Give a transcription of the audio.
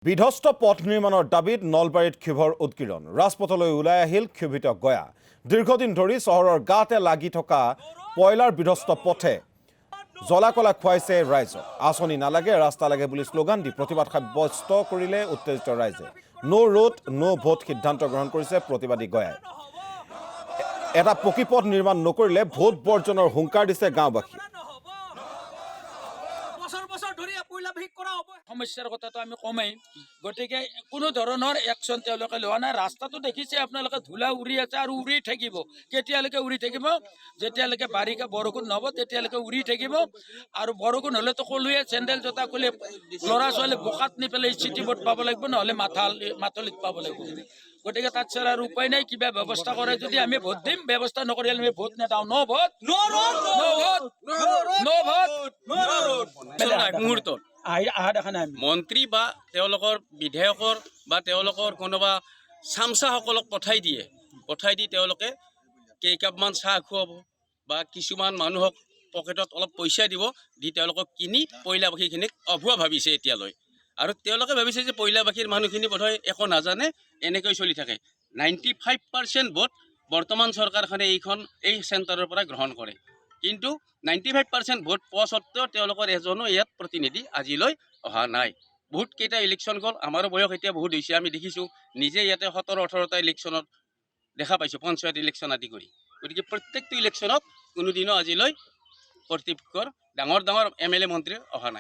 বিধ্বস্ত পথ নিৰ্মাণৰ দাবীত নলবাৰীত ক্ষোভৰ উৎকীৰণ ৰাজপথলৈ ওলাই আহিল ক্ষোভিত গয়া দীৰ্ঘদিন ধৰি চহৰৰ গাতে লাগি থকা পয়লাৰ বিধ্বস্ত পথে জলাকলা খুৱাইছে ৰাইজক আঁচনি নালাগে ৰাস্তা লাগে বুলি শ্লোগান দি প্ৰতিবাদ সাব্যস্ত কৰিলে উত্তেজিত ৰাইজে নো ৰোড নো ভোট সিদ্ধান্ত গ্ৰহণ কৰিছে প্ৰতিবাদী গয়াই এটা পকী পথ নিৰ্মাণ নকৰিলে ভোট বৰ্জনৰ হুংকাৰ দিছে গাঁওবাসী সমস্যাৰ কথাটো আমি কমেই গতিকে কোনো ধৰণৰ একশন তেওঁলোকে লোৱা নাই ৰাস্তাটো দেখিছে আপোনালোকে ধূলা উৰি আছে আৰু উৰি থাকিব কেতিয়ালৈকে উৰি থাকিব যেতিয়ালৈকে বাৰিষা বৰষুণ নহ'ব তেতিয়ালৈকে উৰি থাকিব আৰু বৰষুণ হ'লেতো ক'লোৱে চেণ্ডেল জোতা খুলি ল'ৰা ছোৱালী বোকাত নি পেলাই চিটি বোৰ্ড পাব লাগিব নহ'লে মাথলিত পাব লাগিব গতিকে তাত ছাৰ আৰু উপায় নাই কিবা ব্যৱস্থা কৰে যদি আমি ভোট দিম ব্যৱস্থা নকৰিলে আমি ভোট নেদাওঁ ন' ভোট মুহূৰ্তত মন্ত্ৰী বা তেওঁলোকৰ বিধায়কৰ বা তেওঁলোকৰ কোনোবা চামচাসকলক পঠাই দি তেওঁলোকে কেইকাপমান চাহ খুৱাব বা কিছুমান মানুহক পকেটত অলপ পইচা দিব দি তেওঁলোকক কিনি পইলাবাসীখিনিক অভুৱা ভাবিছে এতিয়ালৈ আৰু তেওঁলোকে ভাবিছে যে পইলাবাসীৰ মানুহখিনি বোধহয় একো নাজানে এনেকৈ চলি থাকে 95% ভোট বৰ্তমান চৰকাৰখনে এই চেণ্টাৰৰ পৰা গ্ৰহণ কৰে কিন্তু 95% ভোট পোৱা স্বত্তেও তেওঁলোকৰ এজনো ইয়াত প্ৰতিনিধি আজিলৈ অহা নাই বহুত কেইটা ইলেকশ্যন গ'ল আমাৰো বয়স এতিয়া বহুত হৈছে আমি দেখিছোঁ নিজে ইয়াতে 17-18টা ইলেকশ্যনত দেখা পাইছোঁ পঞ্চায়ত ইলেকশ্যন আদি কৰি গতিকে প্ৰত্যেকটো ইলেকশ্যনত কোনোদিনো আজিলৈ কৰ্তৃপক্ষৰ ডাঙৰ MLA মন্ত্ৰী অহা নাই